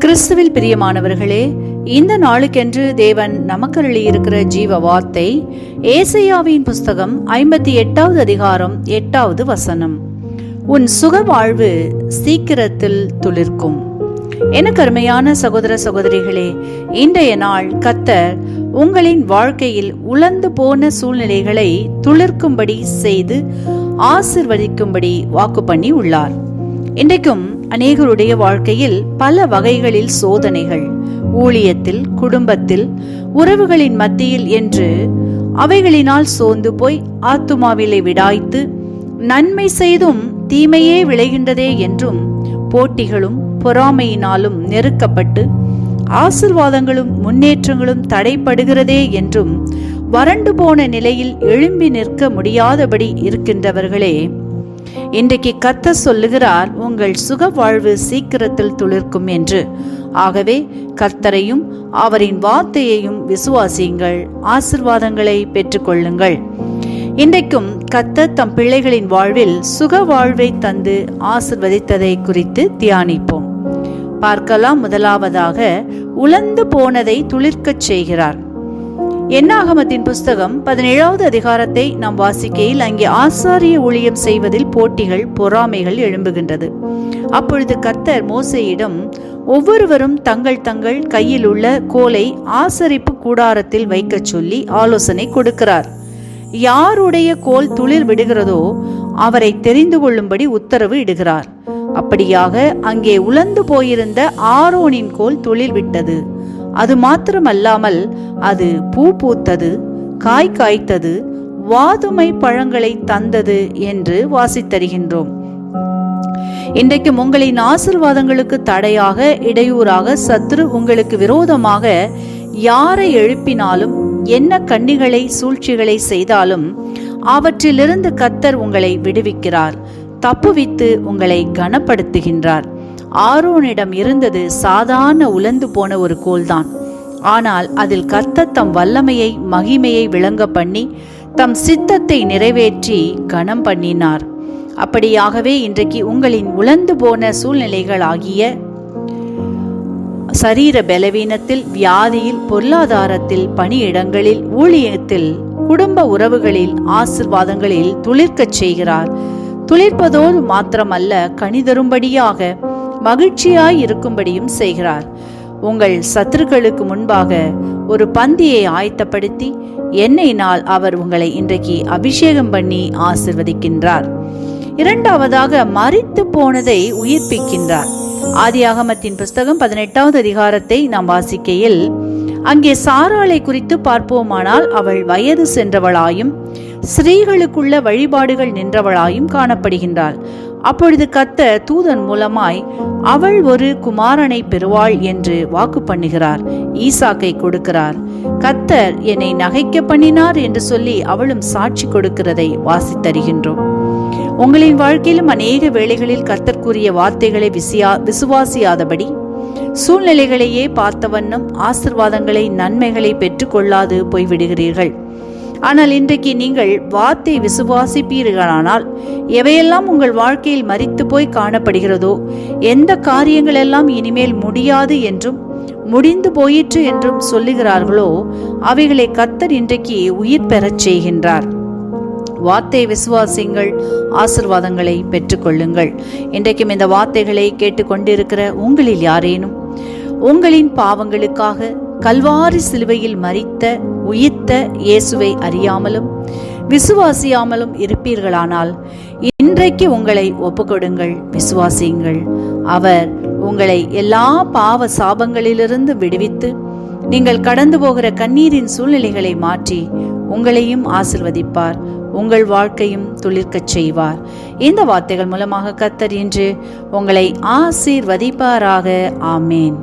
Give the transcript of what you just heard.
கிறிஸ்துவில் பிரியமானவர்களே, இந்த நாளுக்கென்று தேவன் நமக்கு அருளியிருக்கிற ஜீவ வார்த்தை ஏசாயாவின் புஸ்தகம் 58வது அதிகாரம் 8வது வசனம். உன் சுக வாழ்வு சீக்கிரத்தில் துளிர்க்கும். எனக்கு அருமையான சகோதர சகோதரிகளே, இன்றைய நாள் கர்த்தர் உங்களின் வாழ்க்கையில் உலர்ந்து போன சூழ்நிலைகளை துளிர்க்கும்படி செய்து ஆசிர்வதிக்கும்படி வாக்கு பண்ணி உள்ளார். இன்றைக்கும் அநேகருடைய வாழ்க்கையில் பல வகைகளில் சோதனைகள், ஊழியத்தில், குடும்பத்தில், உறவுகளின் மத்தியில் என்று அவைகளினால் சோர்ந்து போய் ஆத்துமாவிலை விடாய்த்து நன்மை செய்தும் தீமையே விளைகின்றதே என்றும் போட்டிகளும் பொறாமையினாலும் நெருக்கப்பட்டு ஆசீர்வாதங்களும் முன்னேற்றங்களும் தடைப்படுகிறதே என்றும் வறண்டு போன நிலையில் எழும்பி நிற்க முடியாதபடி இருக்கின்றவர்களே, இன்றைக்கு கர்த்தர் சொல்லுகிறார், உங்கள் சுக வாழ்வு சீக்கிரத்தில் துளிர்க்கும் என்று. ஆகவே கர்த்தரையும் அவரின் வார்த்தையையும் விசுவாசியுங்கள், ஆசீர்வாதங்களை பெற்றுக்கொள்ளுங்கள். இன்றைக்கும் கர்த்தர் தம் பிள்ளைகளின் வாழ்வில் சுக வாழ்வை தந்து ஆசீர்வதித்ததை குறித்து தியானிப்போம். பார்க்கலாம். முதலாவதாக, உலர்ந்து போனதை துளிர்க்கச் செய்கிறார். என்னாகமத்தின் புஸ்தகம் 17வது அதிகாரத்தை நாம் வாசிக்கையில் அங்கே ஆசாரிய ஊழியம் செய்வதில் போட்டிகள், பொறாமைகள் எழும்புகின்றது. அப்பொழுது கர்த்தர் மோசேயிடம் ஒவ்வொருவரும் தங்கள் தங்கள் கையில் உள்ள கோலை ஆசரிப்பு கூடாரத்தில் வைக்க சொல்லி ஆலோசனை கொடுக்கிறார். யாருடைய கோல் துளிர் விடுகிறதோ அவரை தெரிந்து கொள்ளும்படி உத்தரவு இடுகிறார். அப்படியாக அங்கே உலர்ந்து போயிருந்த ஆரோனின் கோல் துளிர் விட்டது. அது மாத்திரமல்லாமல் அது பூ பூத்தது, காய் காய்த்தது, வாதுமை பழங்களை தந்தது என்று வாசித்தருகின்றோம். இன்றைக்கும் உங்களின் ஆசீர்வாதங்களுக்கு தடையாக, இடையூறாக சத்துரு உங்களுக்கு விரோதமாக யாரை எழுப்பினாலும், என்ன கண்ணிகளை சூழ்ச்சிகளை செய்தாலும் அவற்றிலிருந்து கர்த்தர் உங்களை விடுவிக்கிறார், தப்புவித்து உங்களை கனப்படுத்துகின்றார். ஆரோனிடம் இருந்தது சாதாரண உலர்ந்து போன ஒரு கோல்தான். ஆனால் அதில் கர்த்தர் தம் வல்லமையை, மகிமையை விளங்க பண்ணி தம் சித்தத்தை நிறைவேற்றி கனம் பண்ணினார். அப்படியாகவே இன்றைக்கு உங்களின் உலர்ந்து போன சூழ்நிலைகள் ஆகிய சரீர பலவீனத்தில், வியாதியில், பொருளாதாரத்தில், பணியிடங்களில், ஊழியத்தில், குடும்ப உறவுகளில், ஆசீர்வாதங்களில் துளிர்க்கச் செய்கிறார். துளிர்ப்பதோடு மாத்திரமல்ல, கனிதரும்படியாக மகிழ்ச்சியாய் இருக்கும்படியும் செய்கிறார். உங்கள் சத்துருக்களுக்கு முன்பாக ஒரு பந்தியை ஆயத்தப்படுத்தி எண்ணெயினால் அவர் உங்களை இன்றைக்கு அபிஷேகம் பண்ணி ஆசிர்வதிக்கின்றார். இரண்டாவதாக, மரித்து போனதை உயிர்ப்பிக்கின்றார். ஆதியாகமத்தின் புஸ்தகம் 18வது அதிகாரத்தை நாம் வாசிக்கையில் அங்கே சாராளை குறித்து பார்ப்போமானால், அவள் வயது சென்றவளாயும் ஸ்திரீகளுக்குள்ள வழிபாடுகள் நின்றவளாயும் காணப்படுகின்றாள். அப்பொழுது கர்த்தர் தூதன் மூலமாய் அவள் ஒரு குமாரனை பெறுவாள் என்று வாக்கு பண்ணுகிறார். ஈசாக்கை கொடுக்கிறார். கர்த்தர் என்னை நகைக்க பண்ணினார் என்று சொல்லி அவளும் சாட்சி கொடுக்கிறதை வாசித்தருகின்றோம். உங்களின் வாழ்க்கையிலும் அநேக வேளைகளில் கர்த்தர் கூறிய வார்த்தைகளை விசுவாசியாதபடி சூழ்நிலைகளையே பார்த்த வண்ணம் ஆசீர்வாதங்களை, நன்மைகளை பெற்றுக்கொள்ளாது போய்விடுகிறீர்கள். ஆனால் இன்றைக்கு நீங்கள் வார்த்தை விசுவாசிப்பீர்களானால், எவையெல்லாம் உங்கள் வாழ்க்கையில் மரித்து போய் காணப்படுகிறதோ, எந்த காரியங்கள் எல்லாம் இனிமேல் முடியாது என்றும் முடிந்து போயிற்று என்றும் சொல்லுகிறார்களோ, அவைகளை கர்த்தர் இன்றைக்கு உயிர் பெறச் செய்கின்றார். வார்த்தை விசுவாசிங்கள், ஆசீர்வாதங்களை பெற்றுக்கொள்ளுங்கள். இன்றைக்கும் இந்த வார்த்தைகளை கேட்டுக்கொண்டிருக்கிற உங்களில் யாரேனும் உங்களின் பாவங்களுக்காக கல்வாரி சிலுவையில் மரித்த உயிர்த்த இயேசுவை அறியாமலும் விசுவாசியாமலும் இருப்பீர்களானால், இன்றைக்கு உங்களை ஒப்புக்கொடுங்கள், விசுவாசியுங்கள். அவர் உங்களை எல்லா பாவ சாபங்களிலிருந்து விடுவித்து நீங்கள் கடந்து போகிற கண்ணீரின் சூழ்நிலைகளை மாற்றி உங்களையும் ஆசிர்வதிப்பார், உங்கள் வாழ்க்கையும் துளிர்க்கச் செய்வார். இந்த வார்த்தைகள் மூலமாக கர்த்தர் இன்று உங்களை ஆசீர்வதிப்பாராக. ஆமேன்.